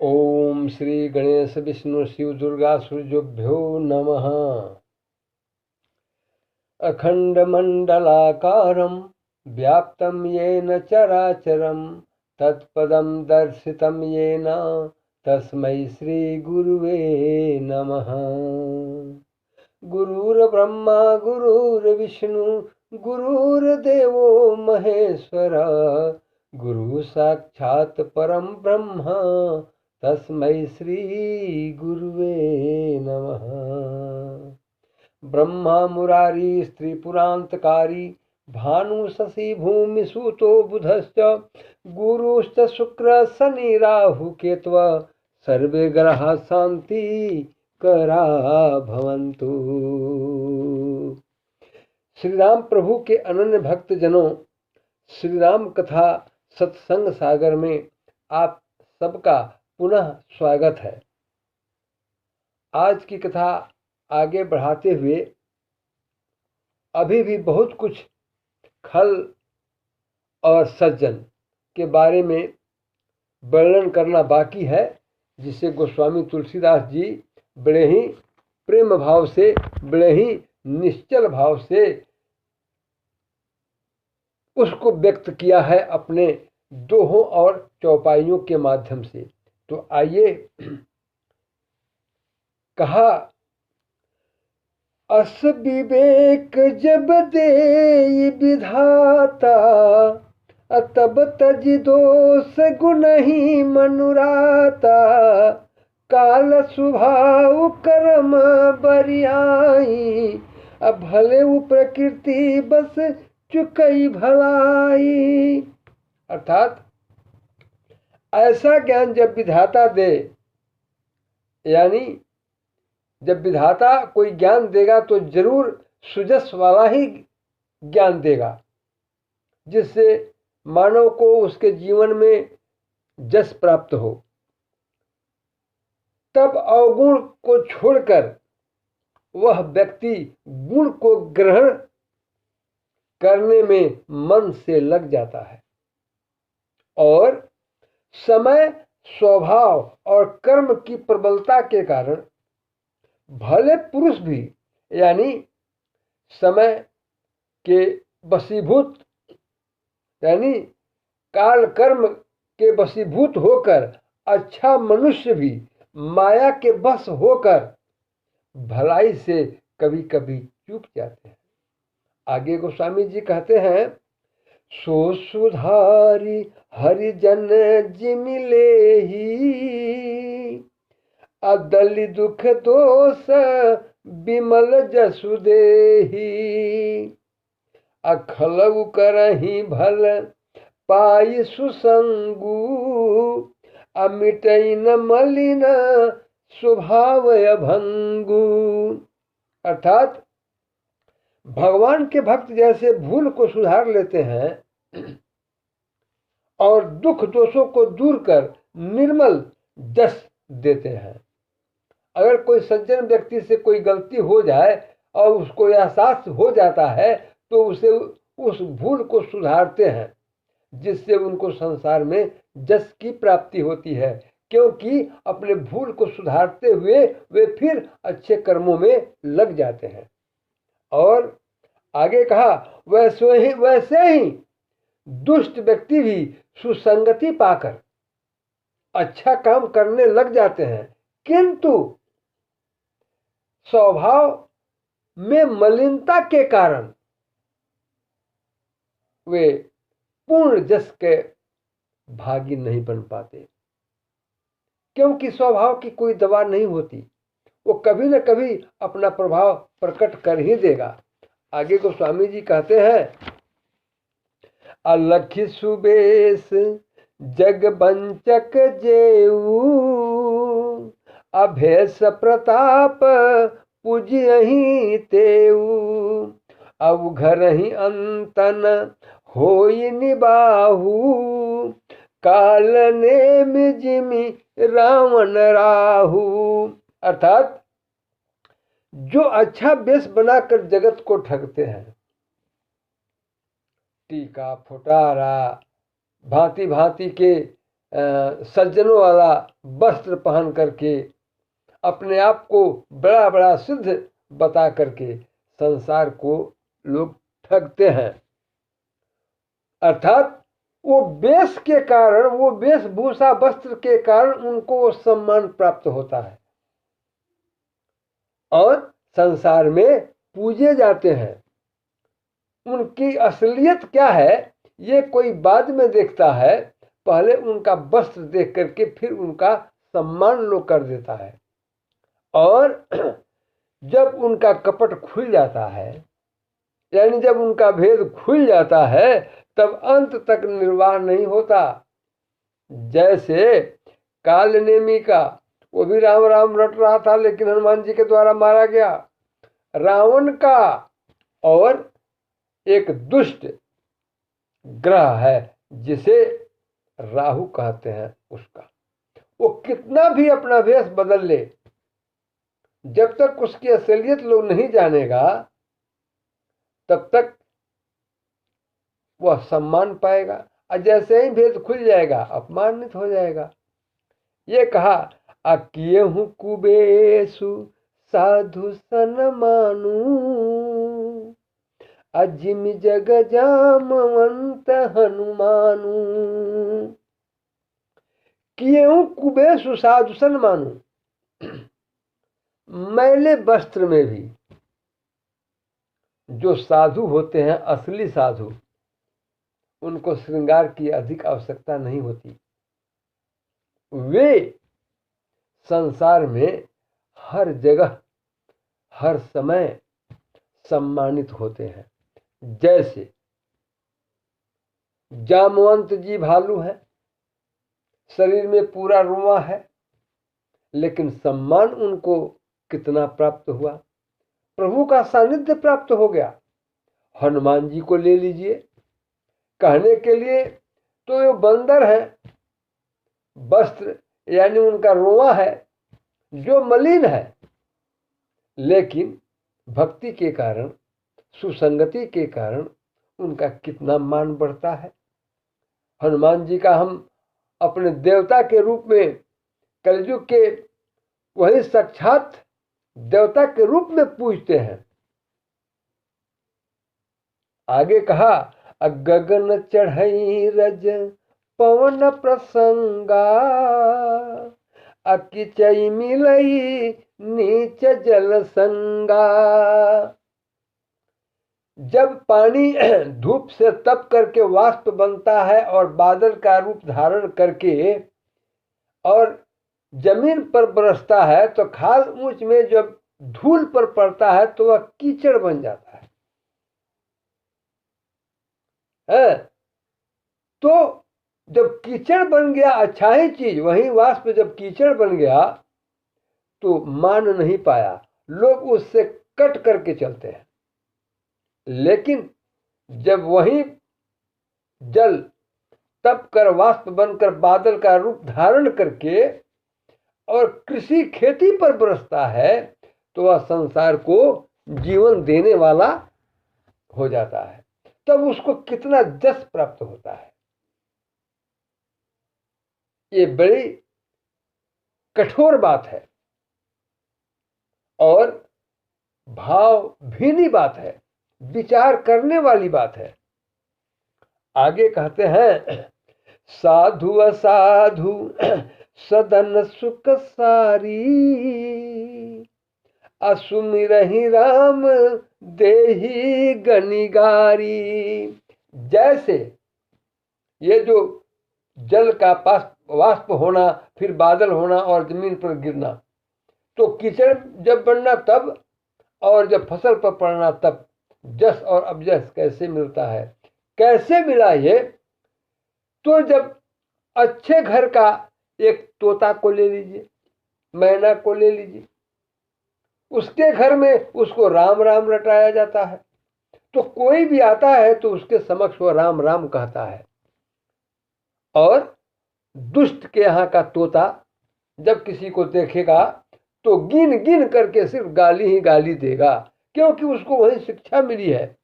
ओम श्री गणेश विष्णु शिव दुर्गा सूर्योभ्यो नमः। अखंडमंडलाकारं व्याप्तं येन चराचरं तत्पदं दर्शितं येन तस्मै श्री गुरुवे नमः। गुरुर्ब्रह्मा गुरुर्विष्णु गुरुर्देवो महेश्वर गुरु साक्षात् परम ब्रह्म तस्मै श्री गुरुवे नमः। ब्रह्मा मुरारी स्त्रीपुरांतकारी भानु शशि भूमि सूतो बुधश्च गुरुश्च शुक्र शनि राहु केतव सर्वे ग्रहा शांति करा भवन्तु। श्री राम प्रभु के अनन्य भक्त जनों, श्री राम कथा सत्संग सागर में आप सबका पुनः स्वागत है। आज की कथा आगे बढ़ाते हुए अभी भी बहुत कुछ खल और सज्जन के बारे में वर्णन करना बाकी है, जिसे गोस्वामी तुलसीदास जी बड़े ही प्रेम भाव से, बड़े ही निश्चल भाव से उसको व्यक्त किया है अपने दोहों और चौपाइयों के माध्यम से। तो आइए, कहा अस विवेक जब दे विधाता तब तज दोष गुण ही मनुराता काल स्वभाव कर्म बरियाई भले वो प्रकृति बस चुकई भलाई। अर्थात ऐसा ज्ञान जब विधाता दे, यानी जब विधाता कोई ज्ञान देगा तो जरूर सुजस वाला ही ज्ञान देगा, जिससे मानव को उसके जीवन में जस प्राप्त हो। तब अवगुण को छोड़कर वह व्यक्ति गुण को ग्रहण करने में मन से लग जाता है और समय, स्वभाव और कर्म की प्रबलता के कारण भले पुरुष भी, यानी समय के वशीभूत, यानी काल कर्म के वशीभूत होकर अच्छा मनुष्य भी माया के बस होकर भलाई से कभी कभी चूक जाते हैं। आगे गोस्वामी जी कहते हैं, सो सुधारी हरिजन जिमिले ही अदलि दुख दोष बिमल जसु देही अखलऊ करही भल पाई सुसंगु अमिटई न मलिन स्वभाव भंगु। अर्थात भगवान के भक्त जैसे भूल को सुधार लेते हैं और दुख दोषों को दूर कर निर्मल जस देते हैं। अगर कोई सज्जन व्यक्ति से कोई गलती हो जाए और उसको एहसास हो जाता है तो उसे उस भूल को सुधारते हैं, जिससे उनको संसार में जस की प्राप्ति होती है, क्योंकि अपने भूल को सुधारते हुए वे फिर अच्छे कर्मों में लग जाते हैं। और आगे कहा, वैसे ही दुष्ट व्यक्ति भी सुसंगति पाकर अच्छा काम करने लग जाते हैं, किंतु स्वभाव में मलिनता के कारण वे पूर्ण जस के भागी नहीं बन पाते, क्योंकि स्वभाव की कोई दवा नहीं होती, वो कभी न कभी अपना प्रभाव प्रकट कर ही देगा। आगे को स्वामी जी कहते हैं, अलखि सुबेश जग बंचक जेऊ अभेस प्रताप पूजियहि तेऊ अब घर ही अंतन होई निबाहू काल ने जिमि रावण राहू। अर्थात जो अच्छा वेश बनाकर जगत को ठगते हैं, टीका फुटारा भांति भांति के सज्जनों वाला वस्त्र पहन करके अपने आप को बड़ा बड़ा सिद्ध बता करके संसार को लोग ठगते हैं। अर्थात वो वेश के कारण, वो वेशभूषा वस्त्र के कारण उनको वो सम्मान प्राप्त होता है और संसार में पूजे जाते हैं। उनकी असलियत क्या है ये कोई बाद में देखता है, पहले उनका वस्त्र देख करके फिर उनका सम्मान लोग कर देता है। और जब उनका कपट खुल जाता है, यानी जब उनका भेद खुल जाता है, तब अंत तक निर्वाह नहीं होता। जैसे कालनेमी का, वो भी राम राम रट रहा था लेकिन हनुमान जी के द्वारा मारा गया। रावण का और एक दुष्ट ग्रह है जिसे राहु कहते हैं, उसका वो कितना भी अपना वेश बदल ले, जब तक उसकी असलियत लोग नहीं जानेगा तब तक वह सम्मान पाएगा, और जैसे ही भेद खुल जाएगा अपमानित हो जाएगा। ये कहा अकिए हूँ कुबेशु साधु सन मानू, अजिम जग जामवंत हनुमानु। किए हूँ कुबेशु साधु सन मानू, मैले वस्त्र में भी जो साधु होते हैं, असली साधु, उनको श्रृंगार की अधिक आवश्यकता नहीं होती। वे संसार में हर जगह हर समय सम्मानित होते हैं। जैसे जामवंत जी भालू है, शरीर में पूरा रुआ है, लेकिन सम्मान उनको कितना प्राप्त हुआ, प्रभु का सानिध्य प्राप्त हो गया। हनुमान जी को ले लीजिए, कहने के लिए तो ये बंदर है, वस्त्र यानी उनका रोआ है जो मलिन है, लेकिन भक्ति के कारण, सुसंगति के कारण उनका कितना मान बढ़ता है। हनुमान जी का हम अपने देवता के रूप में, कलयुग के वही साक्षात देवता के रूप में पूजते हैं। आगे कहा गगन चढ़ई रज पवन प्रसंगा, अकिचई मिलई नीच जल संगा। जब पानी धूप से तप करके वाष्प बनता है और बादल का रूप धारण करके और जमीन पर बरसता है, तो खाल ऊंच में जब धूल पर पड़ता है तो वह कीचड़ बन जाता है। तो जब कीचड़ बन गया अच्छा ही चीज, वही वाष्प जब कीचड़ बन गया तो मान नहीं पाया, लोग उससे कट करके चलते हैं। लेकिन जब वही जल तप कर वाष्प बनकर बादल का रूप धारण करके और कृषि खेती पर बरसता है, तो वह संसार को जीवन देने वाला हो जाता है। तब उसको कितना जस प्राप्त होता है। ये बड़ी कठोर बात है और भाव भीनी बात है, विचार करने वाली बात है। आगे कहते हैं साधु असाधु सदन सुख सारी, असुमिरहि राम देहि गनिगारी। जैसे ये जो जल का वाष्प होना, फिर बादल होना और जमीन पर गिरना, तो कीचड़ जब बनना तब, और जब फसल पर पड़ना तब, जस और अबजस कैसे मिलता है, कैसे मिला ये? तो जब अच्छे घर का एक तोता को ले लीजिए, मैना को ले लीजिए, उसके घर में उसको राम राम रटाया जाता है, तो कोई भी आता है तो उसके समक्ष वो राम राम कहता है। और दुष्ट के यहाँ का तोता जब किसी को देखेगा तो गिन गिन करके सिर्फ गाली ही गाली देगा, क्योंकि उसको वही शिक्षा मिली है।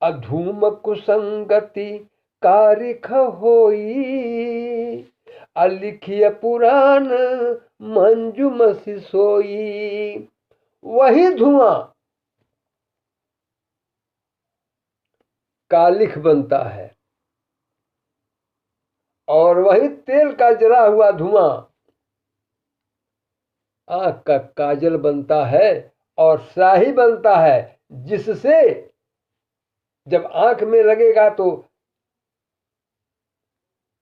अधूम कुसंगति कारिख होई, लिखिए पुराण मंजुमसी सोई। वही धुआं कालिख बनता है और वही तेल का जला हुआ धुआं आंख का काजल बनता है और स्याही बनता है, जिससे जब आंख में लगेगा तो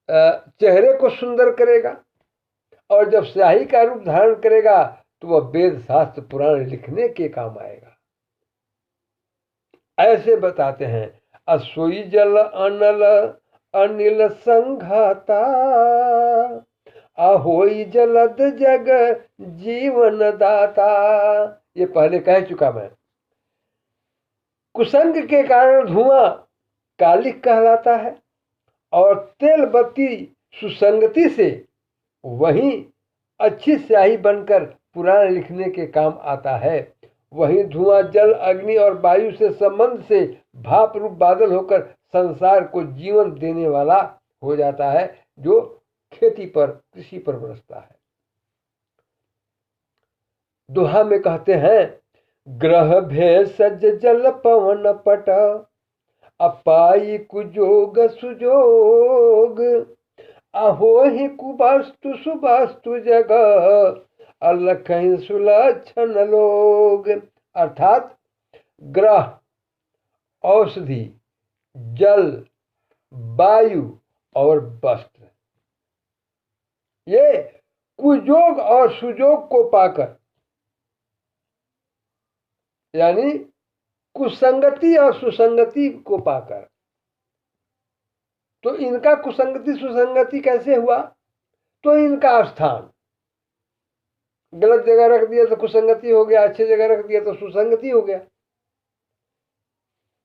चेहरे को सुंदर करेगा, और जब स्याही का रूप धारण करेगा तो वह वेद शास्त्र पुराण लिखने के काम आएगा। ऐसे बताते हैं। असोई जल अनल अनिल संघाता, अहोई जलद जग जीवन दाता। ये पहले कह चुका मैं। कुसंग के कारण धुआं कालिक कहलाता है और तेल बत्ती सुसंगति से वही अच्छी स्याही बनकर पुराण लिखने के काम आता है। वही धुआं जल अग्नि और वायु से संबंध से भाप रूप बादल होकर संसार को जीवन देने वाला हो जाता है, जो खेती पर कृषि पर बरसता है। दोहा में कहते हैं, ग्रह भेषज जल पवन पट, अपाई कुजोग सुजोग, अहोहि कुवास्तु सुवास्तु जग, अलखहि सुलक्षण लोग। अर्थात ग्रह, औषधि, जल, वायु और वस्त्र, ये कुजोग और सुजोग को पाकर, यानी कुसंगति और सुसंगति को पाकर। तो इनका कुसंगति सुसंगति कैसे हुआ? तो इनका स्थान गलत जगह रख दिया तो कुसंगति हो गया, अच्छी जगह रख दिया तो सुसंगति हो गया।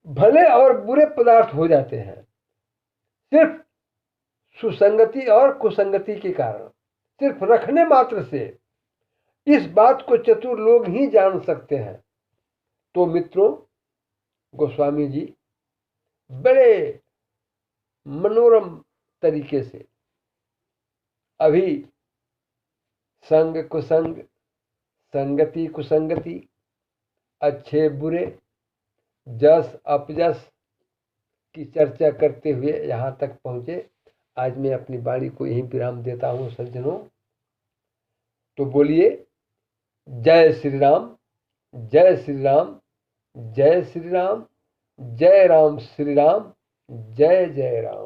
भले और बुरे पदार्थ हो जाते हैं सिर्फ सुसंगति और कुसंगति के कारण। सिर्फ रखने मात्र से इस बात को चतुर लोग ही जान सकते हैं। तो मित्रों, गोस्वामी जी बड़े मनोरम तरीके से अभी संग कुसंग, संगति कुसंगति, अच्छे बुरे, जस अपजस की चर्चा करते हुए यहाँ तक पहुँचे। आज मैं अपनी वाणी को यहीं विराम देता हूँ सज्जनों। तो बोलिए जय श्री राम, जय श्री राम, जय श्री राम, जय राम श्री राम, जय जय राम।